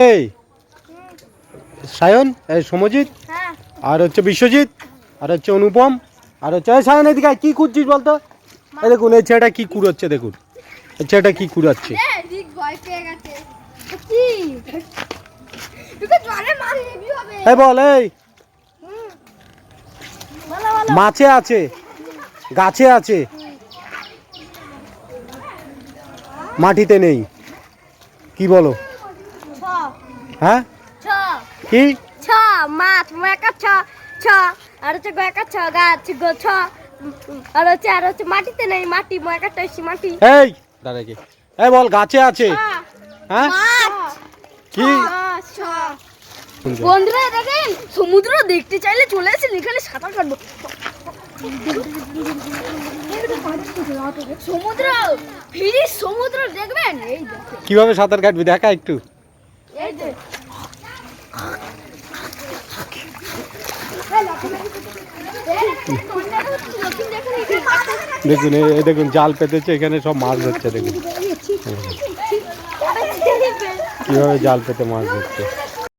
এই সায়ন, এই সমজিৎ, আর হচ্ছে বিশ্বজিৎ, আর হচ্ছে অনুপম, আর হচ্ছে এই সায়ন এদিকে কি করছিস বলতো? এই দেখুন এই ছেলেটা কি কুড়াচ্ছে, দেখুন এই ছেলেটা কি কুড়াচ্ছে। এই বল, এই মাছে আছে, গাছে আছে, মাটিতে নেই, কি বলো? হ্যাঁ কি মাছ আর হচ্ছে গাছ আর হচ্ছে মাটিতে নেই, মাটি মাটি। এই দাঁড়া কি, এই বল গাছে আছে। হ্যাঁ কি বন্ধুরা দেখেন, সমুদ্র দেখতে চাইলে চলে আসেন, এখানে সাঁতার কাটবো। সমুদ্র ফিরি, সমুদ্র দেখবেন। এই কিভাবে সাঁতার কাটবি দেখা একটু। এই যে দেখুন এই দেখুন জাল পেতেছে, এখানে সব মাছ ধরছে, দেখুন কিভাবে জাল পেতে মাছ ধরছে।